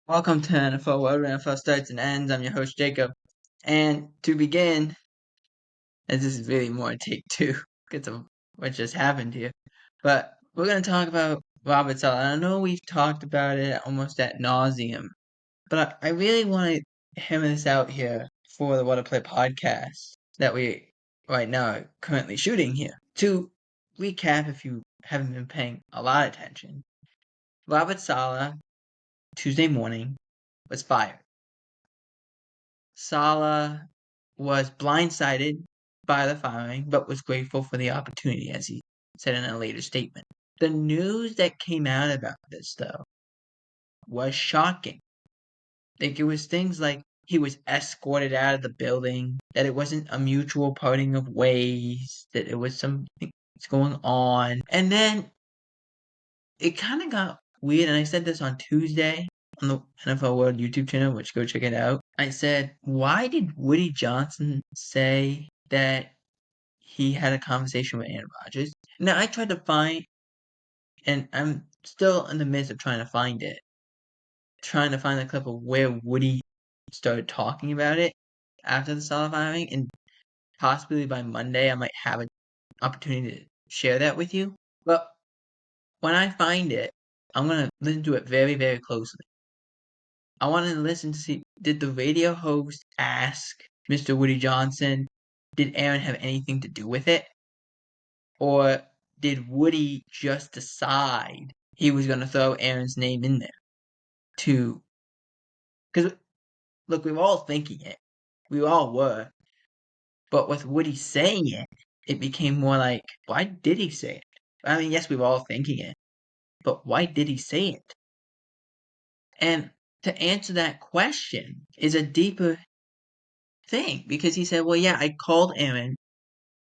Welcome to NFL World, where NFL starts and ends. I'm your host, Jacob. And to begin, as this is really more take two because of what just happened here, but we're going to talk about Robert Saleh. I know we've talked about it almost ad nauseum, but I really want to hammer this out here for the What to Play podcast that we right now are currently shooting here. To recap, if you haven't been paying a lot of attention, Robert Saleh, Tuesday morning, was fired. Saleh was blindsided by the firing, but was grateful for the opportunity, as he said in a later statement. The news that came out about this, though, was shocking. Like, it was things like he was escorted out of the building, that it wasn't a mutual parting of ways, that it was something going on. And then it kind of got weird, and I said this on Tuesday on the NFL World YouTube channel, which go check it out. I said, why did Woody Johnson say that he had a conversation with Aaron Rodgers? Now, I tried to find, and I'm still in the midst of trying to find the clip of where Woody started talking about it after the Saleh firing, and possibly by Monday I might have an opportunity to share that with you. But when I find it, I'm going to listen to it very, very closely. I want to listen to see, did the radio host ask Mr. Woody Johnson, did Aaron have anything to do with it? Or did Woody just decide he was going to throw Aaron's name in there? Because, look, we were all thinking it. We all were. But with Woody saying it, it became more like, why did he say it? I mean, yes, we were all thinking it. But why did he say it? And to answer that question is a deeper thing, because he said, well, yeah, I called Aaron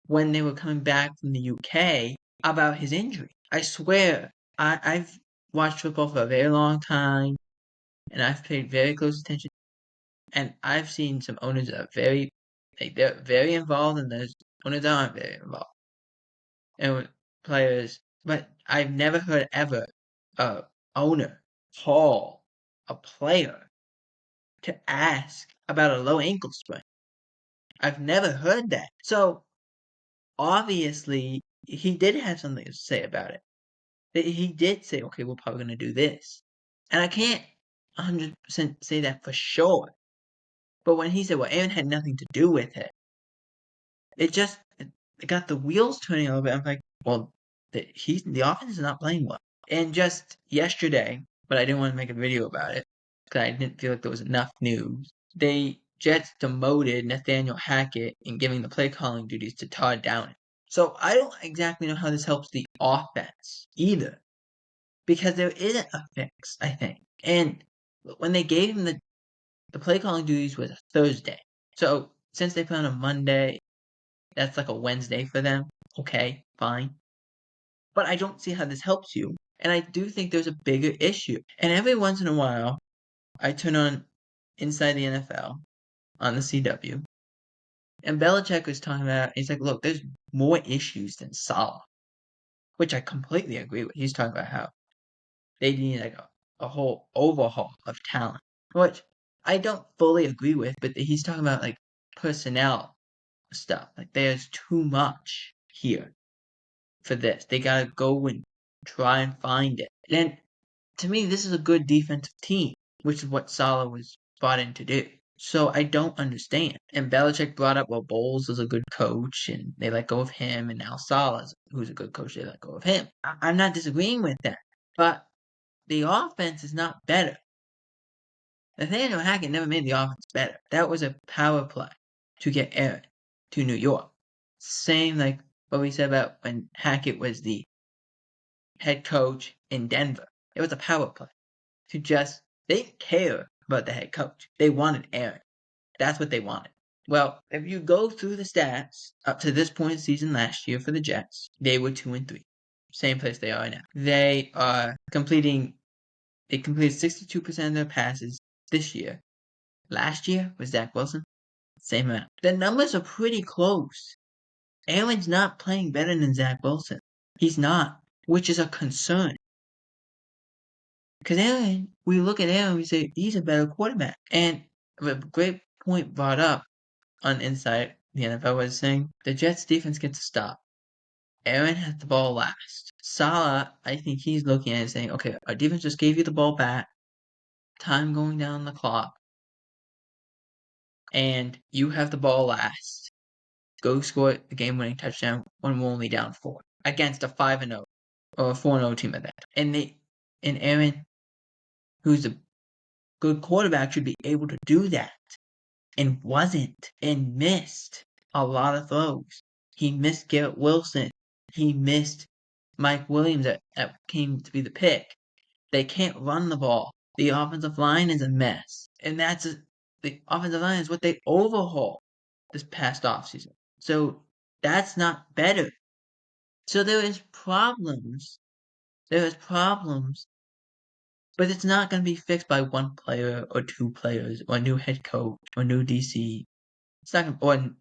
when they were coming back from the UK about his injury. I swear, I've watched football for a very long time, and I've paid very close attention, and I've seen some owners that are they're very involved, and there's owners that aren't very involved, and with players, but I've never heard ever a owner call a player to ask about a low ankle sprain. I've never heard that. So obviously he did have something to say about it. He did say, okay, we're probably going to do this. And I can't 100% say that for sure. But when he said, well, Aaron had nothing to do with it, it got the wheels turning a little bit. I'm like, well, the offense is not playing well. And just yesterday, but I didn't want to make a video about it because I didn't feel like there was enough news. The Jets demoted Nathaniel Hackett and giving the play calling duties to Todd Downing. So I don't exactly know how this helps the offense either, because there isn't a fix, I think. And when they gave him the play calling duties was a Thursday. So since they play on a Monday, that's like a Wednesday for them. Okay, fine. But I don't see how this helps you. And I do think there's a bigger issue. And every once in a while, I turn on Inside the NFL on the CW. And Belichick was talking about, he's like, look, there's more issues than Saleh. Which I completely agree with. He's talking about how they need like a whole overhaul of talent. Which I don't fully agree with, but he's talking about like personnel stuff. Like there's too much here for this. They gotta go and try and find it. And to me, this is a good defensive team, which is what Saleh was brought in to do. So I don't understand. And Belichick brought up, well, Bowles is a good coach, and they let go of him, and now Saleh, who's a good coach, they let go of him. I'm not disagreeing with that, but the offense is not better. Nathaniel Hackett never made the offense better. That was a power play to get Aaron to New York. Same like what we said about when Hackett was the head coach in Denver. It was a power play to just, they didn't care about the head coach. They wanted Aaron. That's what they wanted. Well, if you go through the stats up to this point in the season last year for the Jets, they were 2-3. Same place they are now. They completed 62% of their passes this year. Last year was Zach Wilson. Same amount. The numbers are pretty close. Aaron's not playing better than Zach Wilson. He's not, which is a concern. Because Aaron, we look at Aaron, we say he's a better quarterback. And a great point brought up on Inside the NFL was saying the Jets defense gets a stop. Aaron has the ball last. Saleh, I think he's looking at it and saying, okay, our defense just gave you the ball back, time going down the clock, and you have the ball last. Go score the game-winning touchdown when we're only down 4 against a 5-0 or a 4-0 team at that. And Aaron, who's a good quarterback, should be able to do that, and wasn't, and missed a lot of throws. He missed Garrett Wilson. He missed Mike Williams that came to be the pick. They can't run the ball. The offensive line is a mess. And the offensive line is what they overhauled this past offseason. So that's not better. So there is problems. There is problems. But it's not going to be fixed by one player or two players or a new head coach or a new DC. It's not going to, or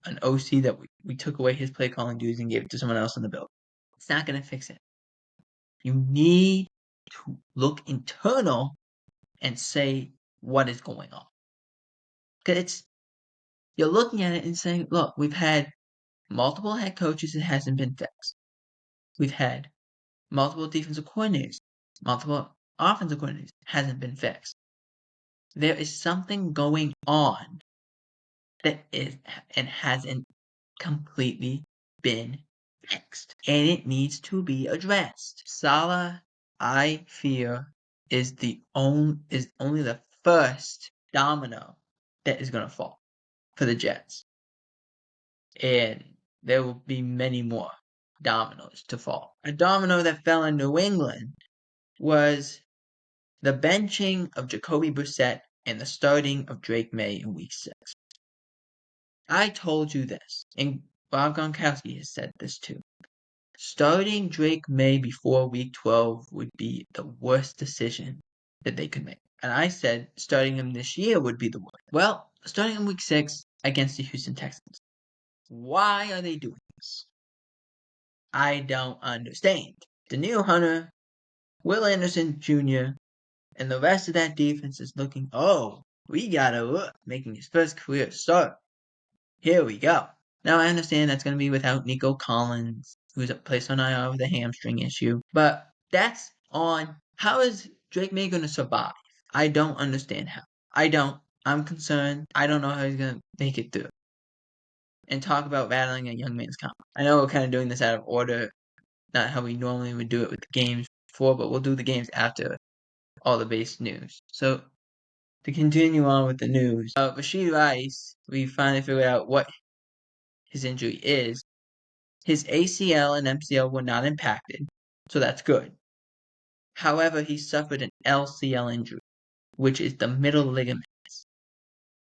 an OC that we took away his play calling duties and gave it to someone else in the building. It's not going to fix it. You need to look internal and say what is going on. Because you're looking at it and saying, look, we've had multiple head coaches, it hasn't been fixed. We've had multiple defensive coordinators, multiple offensive coordinators, hasn't been fixed. There is something going on that is and hasn't completely been fixed. And it needs to be addressed. Saleh, I fear, is only the first domino that is going to fall for the Jets. And there will be many more dominoes to fall. A domino that fell in New England was the benching of Jacoby Brissett and the starting of Drake Maye in Week 6. I told you this, and Bob Gronkowski has said this too. Starting Drake Maye before Week 12 would be the worst decision that they could make. And I said starting him this year would be the worst. Well, starting in Week 6 against the Houston Texans. Why are they doing this? I don't understand. Danielle Hunter, Will Anderson Jr., and the rest of that defense is looking, we got a making his first career start. Here we go. Now I understand that's going to be without Nico Collins, who's placed on IR with a hamstring issue. But that's on how is Drake Maye going to survive? I don't understand how. I don't. I'm concerned. I don't know how he's going to make it through. And talk about rattling a young man's confidence. I know we're kind of doing this out of order, not how we normally would do it with the games before, but we'll do the games after all the base news. So to continue on with the news, Rashid Rice, we finally figured out what his injury is. His ACL and MCL were not impacted, so that's good. However, he suffered an LCL injury, which is the middle ligaments.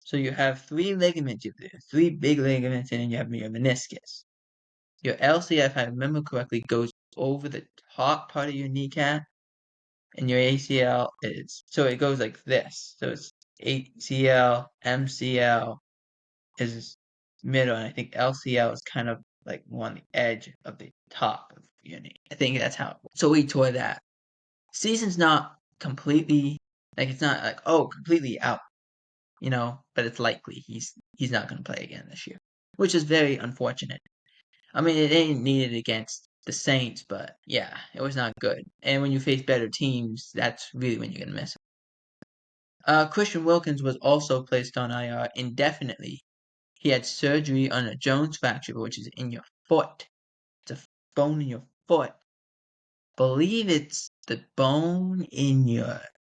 So you have 3 ligaments, you have 3 big ligaments, and then you have your meniscus. Your LCL, if I remember correctly, goes over the top part of your kneecap, and your ACL so it goes like this. So it's ACL, MCL is middle, and I think LCL is kind of like on the edge of the top of your knee. I think that's how it works. So we tore that. Season's not completely, it's not like, completely out, but it's likely he's not going to play again this year, which is very unfortunate. I mean, it ain't needed against the Saints, but yeah, it was not good. And when you face better teams, that's really when you're going to miss it. Christian Wilkins was also placed on IR indefinitely. He had surgery on a Jones fracture, which is in your foot. It's a bone in your foot. Believe it's the bone in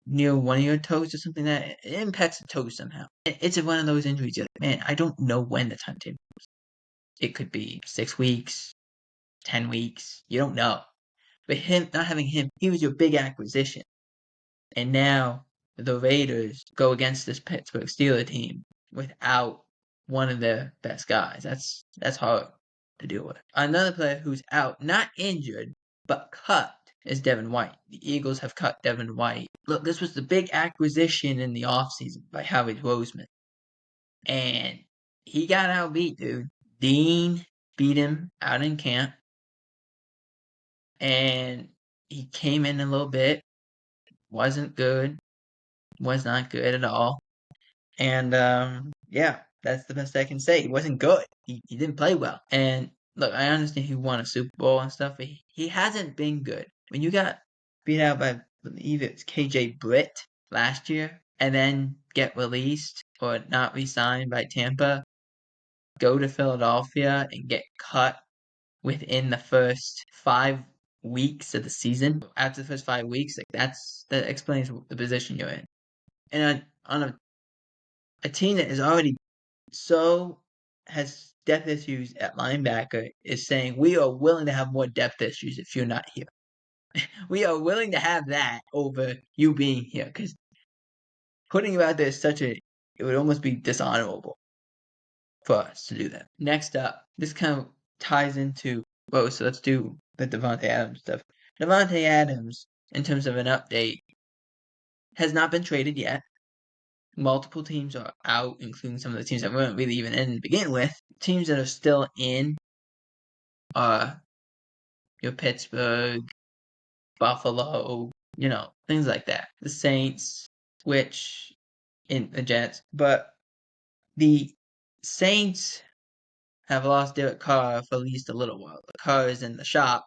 near one of your toes or something that it impacts the toes somehow. It's one of those injuries. You're like, man, I don't know when the timetable is. It could be 6 weeks, 10 weeks. You don't know. But not having him, he was your big acquisition. And now the Raiders go against this Pittsburgh Steelers team without one of their best guys. That's hard to deal with. Another player who's out, not injured, but cut, is Devin White. The Eagles have cut Devin White. Look, this was the big acquisition in the offseason by Howie Roseman. And he got outbeat, dude. Dean beat him out in camp. And he came in a little bit. wasn't good, was not good at all. And yeah, that's the best I can say. He wasn't good. He didn't play well. And look, I understand he won a Super Bowl and stuff, but he hasn't been good. When you got beat out by, I believe it's KJ Britt last year, and then get released or not re-signed by Tampa, go to Philadelphia and get cut within the first 5 weeks of the season. After the first 5 weeks, like that explains the position you're in. And on a team that is already has depth issues at linebacker is saying we are willing to have more depth issues if you're not here. We are willing to have that over you being here because putting you out there is it would almost be dishonorable for us to do that. Next up, this kind of ties into, so let's do the Davante Adams stuff. Davante Adams, in terms of an update, has not been traded yet. Multiple teams are out, including some of the teams that weren't really even in to begin with. Teams that are still in are your Pittsburgh, Buffalo, things like that. The Saints, which in the Jets, but the Saints have lost Derek Carr for at least a little while. Carr is in the shop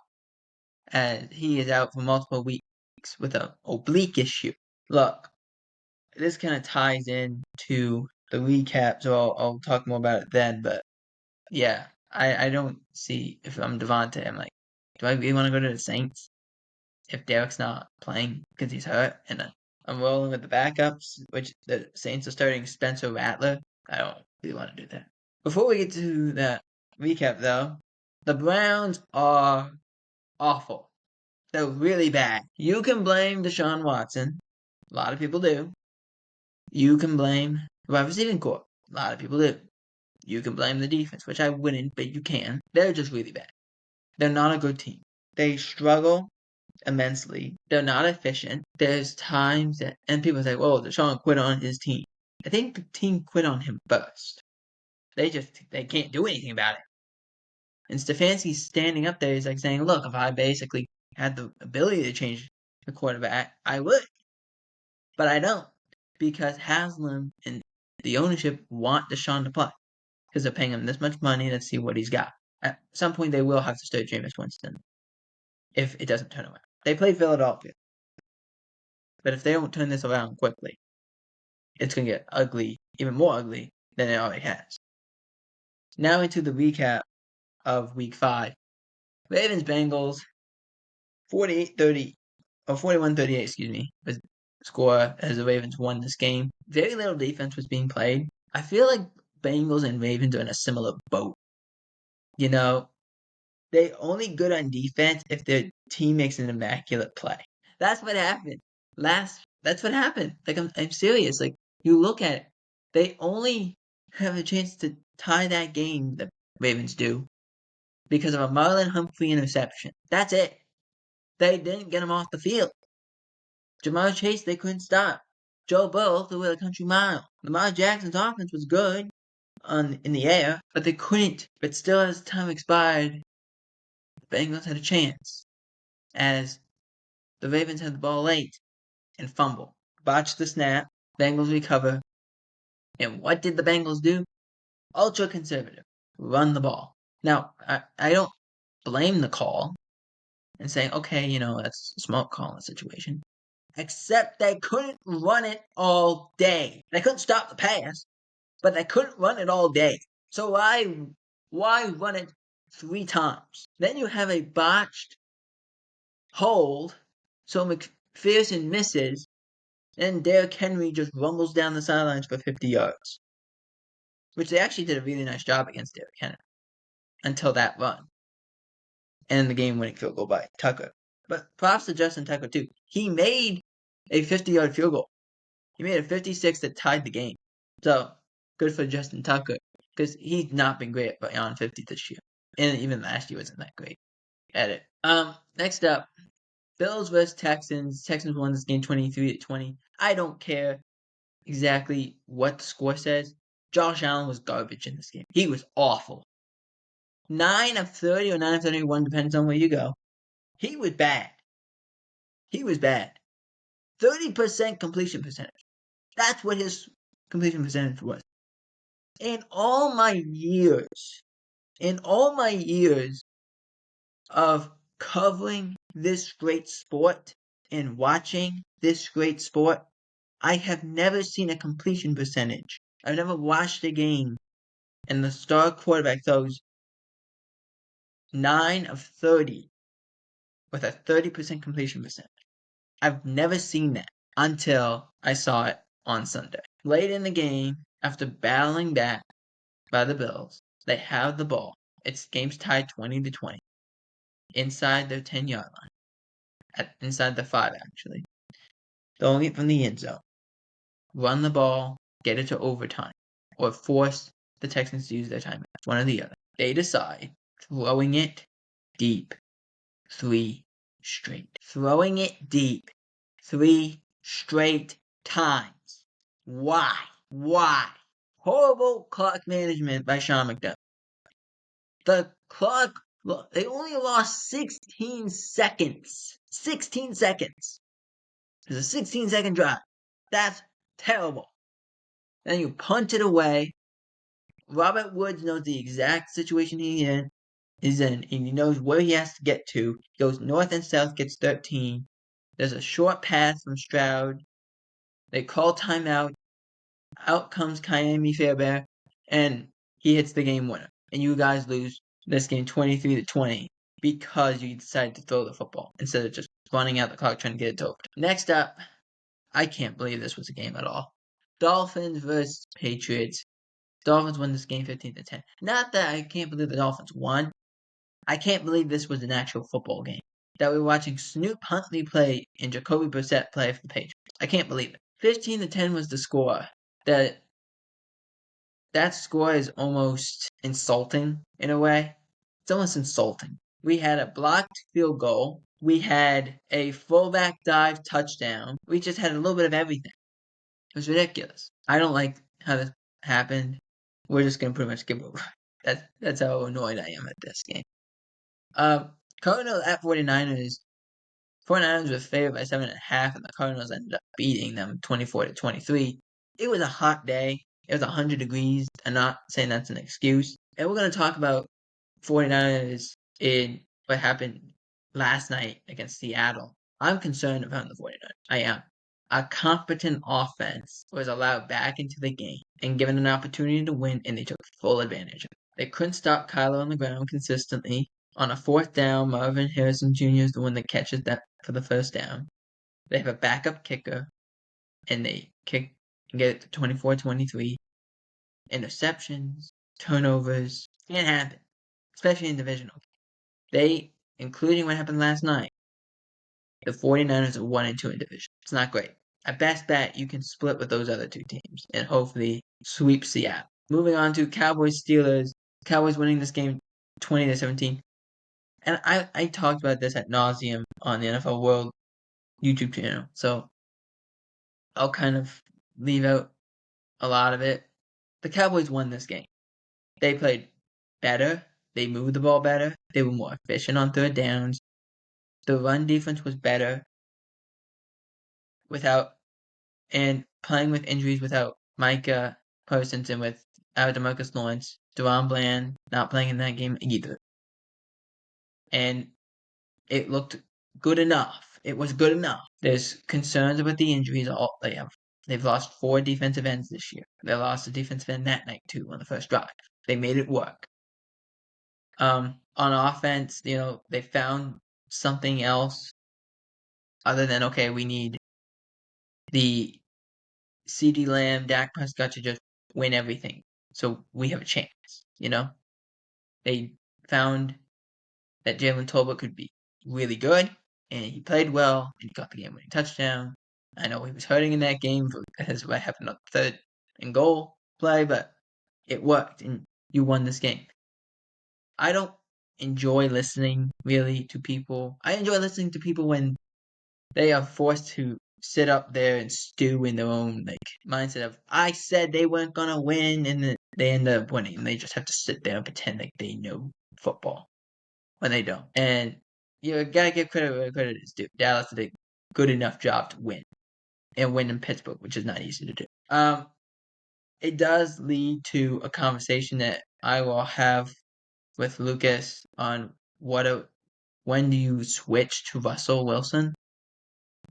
and he is out for multiple weeks with an oblique issue. Look, this kind of ties in to the recap, so I'll talk more about it then, but yeah, I don't see, if I'm Devontae, I'm like, do I really want to go to the Saints if Derek's not playing because he's hurt? And I'm rolling with the backups, which the Saints are starting Spencer Rattler. I don't really want to do that. Before we get to that recap, though, the Browns are awful. They're really bad. You can blame Deshaun Watson. A lot of people do. You can blame the wide receiving corps. A lot of people do. You can blame the defense, which I wouldn't, but you can. They're just really bad. They're not a good team. They struggle immensely. They're not efficient. There's times that, and people say, "Oh, Deshaun quit on his team." I think the team quit on him first. They can't do anything about it. And Stefanski's standing up there. He's like saying, "Look, if I basically had the ability to change the quarterback, I would, but I don't because Haslam and the ownership want Deshaun to play because they're paying him this much money to see what he's got. At some point, they will have to start Jameis Winston if it doesn't turn around. They play Philadelphia, but if they don't turn this around quickly, it's going to get ugly, even more ugly than it already has. Now into the recap of Week 5. Ravens-Bengals, 48-30, or 41-38, excuse me, was the score as the Ravens won this game. Very little defense was being played. I feel like Bengals and Ravens are in a similar boat. They only good on defense if their team makes an immaculate play. That's what happened. That's what happened. Like I'm serious. Like you look at it, they only have a chance to tie that game. The Ravens do because of a Marlon Humphrey interception. That's it. They didn't get him off the field. Jamar Chase, they couldn't stop. Joe Burrow threw it a country mile. Lamar Jackson's offense was good in the air, but they couldn't. But still, as time expired, the Bengals had a chance as the Ravens had the ball late and fumble. Botch the snap. Bengals recover. And what did the Bengals do? Ultra conservative. Run the ball. Now, I don't blame the call and saying, okay, that's a smart call in the situation. Except they couldn't run it all day. They couldn't stop the pass, but they couldn't run it all day. So why run it 3 times? Then you have a botched hold, so McPherson misses, and Derrick Henry just rumbles down the sidelines for 50 yards. Which they actually did a really nice job against Derrick Henry until that run. And the game-winning field goal by Tucker. But props to Justin Tucker, too. He made a 50-yard field goal. He made a 56 that tied the game. So, good for Justin Tucker. Because he's not been great at beyond 50 this year. And even last year wasn't that great at it. Next up, Bills vs. Texans. Texans won this game 23-20. I don't care exactly what the score says. Josh Allen was garbage in this game. He was awful. 9 of 30 or 9 of 31, depends on where you go. He was bad. He was bad. 30% completion percentage. That's what his completion percentage was. In all my years of covering this great sport and watching this great sport, I have never seen a completion percentage. I've never watched a game and the star quarterback throws 9 of 30 with a 30% completion percentage. I've never seen that until I saw it on Sunday. Late in the game, after battling back by the Bills, they have the ball. It's game's tied 20-20 inside their 10-yard line, inside the 5 actually. Throwing it from the end zone. Run the ball, get it to overtime, or force the Texans to use their timeout. One or the other. They decide throwing it deep 3 straight. Throwing it deep 3 straight times. Why? Horrible clock management by Sean McDermott. The clock, look, they only lost 16 seconds. 16 seconds. There's a 16-second drive. That's terrible. Then you punt it away. Robert Woods knows the exact situation he's in, and he knows where he has to get to. He goes north and south, gets 13. There's a short pass from Stroud. They call timeout. Out comes Miami Fairbairn, and he hits the game winner. And you guys lose this game 23-20 because you decided to throw the football instead of just running out the clock trying to get it to overtime. Next up, I can't believe this was a game at all. Dolphins versus Patriots. Dolphins won this game 15-10. Not that I can't believe the Dolphins won. I can't believe this was an actual football game. That we're watching Snoop Huntley play and Jacoby Brissett play for the Patriots. I can't believe it. 15-10 was the score. That score is almost insulting in a way. It's almost insulting. We had a blocked field goal. We had a fullback dive touchdown. We just had a little bit of everything. It was ridiculous. I don't like how this happened. We're just gonna pretty much skip over. That's how annoyed I am at this game. Cardinals at 49ers. 49ers were favored by 7.5, and the Cardinals ended up beating them 24-23. It was a hot day. It was 100 degrees. I'm not saying that's an excuse. And we're going to talk about 49ers in what happened last night against Seattle. I'm concerned about the 49ers. I am. A competent offense was allowed back into the game and given an opportunity to win, and they took full advantage of it. They couldn't stop Kyler on the ground consistently. On a 4th down, Marvin Harrison Jr. is the one that catches that for the first down. They have a backup kicker, and they kick and get it to 24-23. Interceptions, turnovers, can't happen, especially in divisional. They, including what happened last night, the 49ers are 1-2 in division. It's not great. At best bet, you can split with those other 2 teams and hopefully sweep Seattle. Moving on to Cowboys-Steelers. Cowboys winning this game 20-17. And I talked about this ad nauseum on the NFL World YouTube channel, so I'll kind of leave out a lot of it. The Cowboys won this game. They played better. They moved the ball better. They were more efficient on 3rd downs. The run defense was better and playing with injuries without Micah Parsons and without DeMarcus Lawrence. DeRon Bland not playing in that game either. And it looked good enough. It was good enough. There's concerns about the injuries. They've lost 4 defensive ends this year. They lost a defensive end that night too on the first drive. They made it work. On offense, they found something else other than, okay, we need the CeeDee Lamb, Dak Prescott to just win everything, so we have a chance. They found that Jalen Tolbert could be really good, and he played well, and he got the game-winning touchdown. I know he was hurting in that game because what happened on 3rd and goal play, but it worked, and you won this game. I don't enjoy listening really to people. I enjoy listening to people when they are forced to sit up there and stew in their own mindset of, I said they weren't gonna win, and then they end up winning, and they just have to sit there and pretend like they know football when they don't. And you gotta give credit where credit is due. Dallas did a good enough job to win. and win in Pittsburgh, which is not easy to do. It does lead to a conversation that I will have with Lucas on when do you switch to Russell Wilson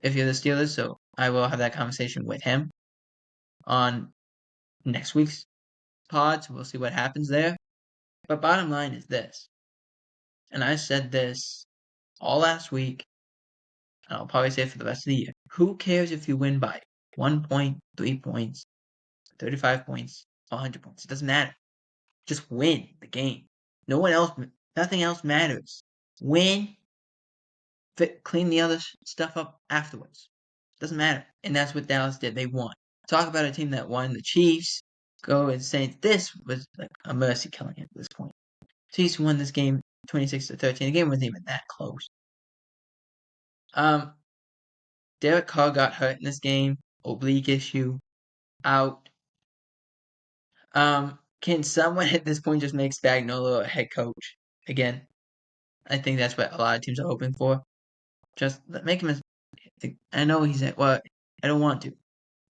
if you're the Steelers. So I will have that conversation with him on next week's pod. So we'll see what happens there. But bottom line is this, and I said this all last week, and I'll probably say it for the rest of the year. Who cares if you win by 1 point, 3 points, 35 points, 100 points? It doesn't matter. Just win the game. Nothing else matters. Win, clean the other stuff up afterwards. Doesn't matter. And that's what Dallas did. They won. Talk about a team that won. The Chiefs go and say this was like a mercy killing at this point. Chiefs won this game 26-13. The game wasn't even that close. Derek Carr got hurt in this game. Oblique issue. Out. Can someone at this point just make Spagnuolo a head coach again? I think that's what a lot of teams are hoping for. Just make him I know he's at what I don't want to.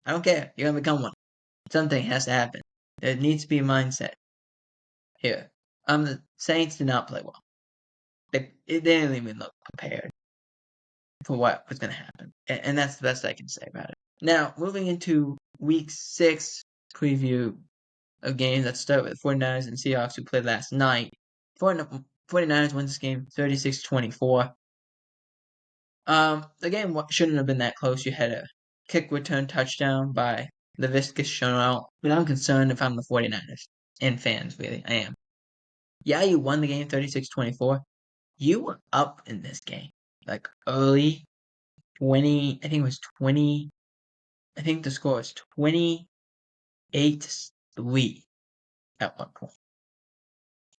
I don't care. You're gonna become one. Something has to happen. There needs to be a mindset here. The Saints did not play well. They didn't even look prepared for what was gonna happen, and that's the best I can say about it. Now, moving into Week 6 preview of games that start with 49ers and Seahawks who played last night. 49ers won this game 36-24. The game shouldn't have been that close. You had a kick return touchdown by Laviska Shenault, but I'm concerned if I'm the 49ers and fans, really. I am. Yeah, you won the game 36-24. You were up in this game. Like early 20, I think it was 20, I think the score was 28-3 at one point.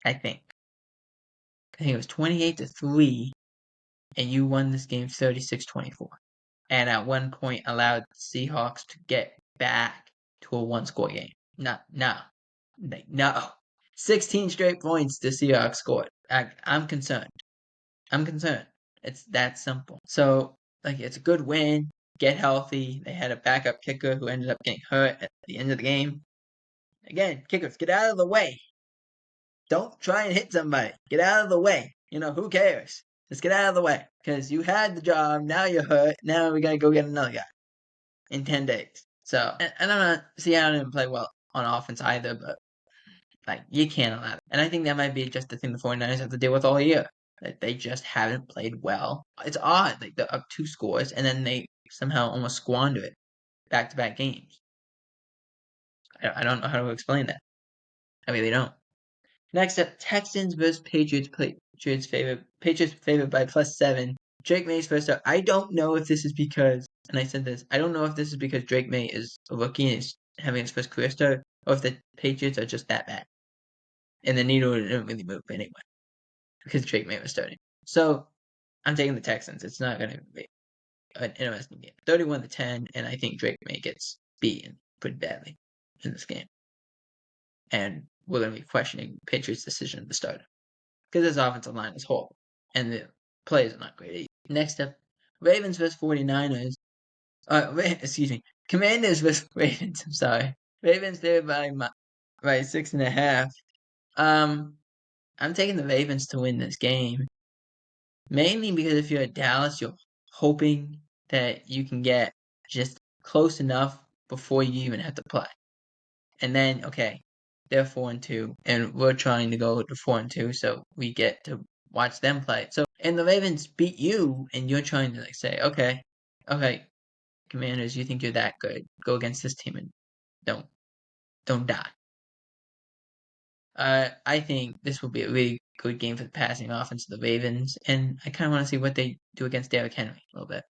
I think it was 28-3, and you won this game 36-24. And at one point allowed the Seahawks to get back to a one-score game. No. 16 straight points the Seahawks scored. I'm concerned. It's that simple. So, it's a good win. Get healthy. They had a backup kicker who ended up getting hurt at the end of the game. Again, kickers, get out of the way. Don't try and hit somebody. Get out of the way. Who cares? Just get out of the way. Because you had the job, now you're hurt, now we gotta go get another guy in 10 days. So, and I'm not, Seattle didn't play well on offense either, but, you can't allow it. And I think that might be just the thing the 49ers have to deal with all year. That they just haven't played well. It's odd, they're up 2 scores, and then they somehow almost squander it back-to-back games. I don't know how to explain that. I really don't. Next up, Texans versus Patriots. Patriots favored by +7. Drake Maye's first up. I don't know if this is because, and I said this, I don't know if this is because Drake Maye is a rookie and is having his first career start, or if the Patriots are just that bad. And the needle didn't really move anyway, because Drake Maye was starting. So, I'm taking the Texans. It's not going to be an interesting game. 31-10, and I think Drake Maye gets beaten pretty badly in this game. And we're going to be questioning Patriots' decision to start him. Because his offensive line is horrible. And the players are not great either. Next up, Ravens vs. 49ers. Commanders vs. Ravens. I'm sorry. Ravens favored by 6.5. I'm taking the Ravens to win this game. Mainly because if you're at Dallas, you're hoping that you can get just close enough before you even have to play. And then, okay, they're 4-2, and we're trying to go to 4-2, so we get to watch them play. So, and the Ravens beat you, and you're trying to say, okay, Commanders, you think you're that good? Go against this team and don't die. I think this will be a really good game for the passing offense of the Ravens, and I kind of want to see what they do against Derrick Henry a little bit.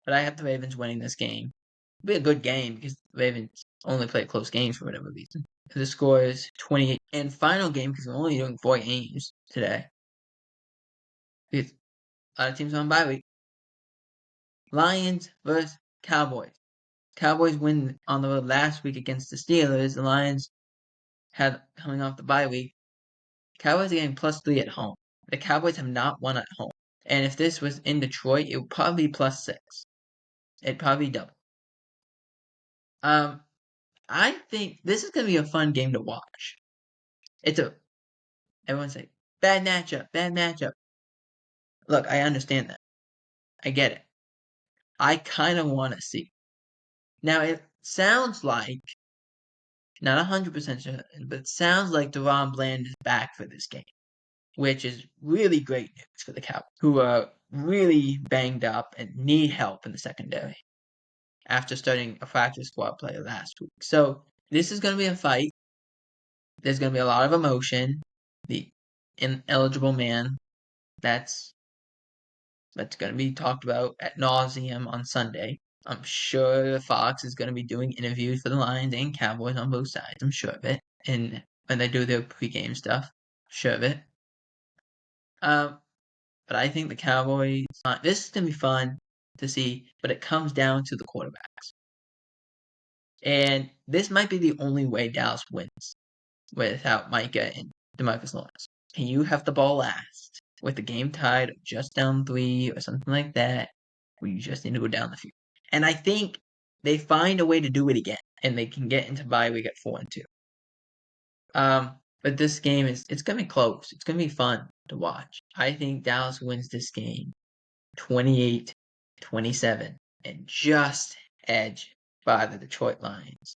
But I have the Ravens winning this game. It'll be a good game because the Ravens only play close games for whatever reason. The score is 28. And final game, because we're only doing 4 games today. Because a lot of teams on bye week. Lions versus Cowboys. Cowboys win on the road last week against the Steelers. The Lions had coming off the bye week. Cowboys are getting +3 at home. The Cowboys have not won at home. And if this was in Detroit, it would probably be +6. It'd probably double. I think this is gonna be a fun game to watch. Everyone's like, bad matchup, bad matchup. Look, I understand that. I get it. I kind of want to see. Now, it sounds like, not 100% sure, but it sounds like Deron Bland is back for this game, which is really great news for the Cowboys, who are really banged up and need help in the secondary after starting a practice squad player last week. So this is going to be a fight. There's going to be a lot of emotion. The ineligible man, that's going to be talked about ad nauseum on Sunday. I'm sure Fox is going to be doing interviews for the Lions and Cowboys on both sides. I'm sure of it. And when they do their pregame stuff, I'm sure of it. But I think the Cowboys, this is going to be fun to see, but it comes down to the quarterbacks. And this might be the only way Dallas wins without Micah and DeMarcus Lawrence. And you have the ball last with the game tied just down 3 or something like that, where you just need to go down the field. And I think they find a way to do it again, and they can get into bye week at 4-2. But this game it's gonna be close. It's gonna be fun to watch. I think Dallas wins this game 28-27 and just edge by the Detroit Lions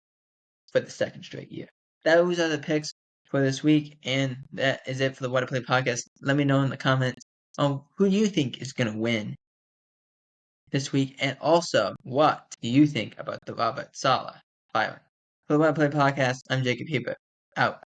for the second straight year. Those are the picks for this week, and that is it for the What to Play podcast. Let me know in the comments who you think is going to win this week, and also what do you think about the Robert Saleh firing. For the What to Play podcast, I'm Jacob Heber. Out.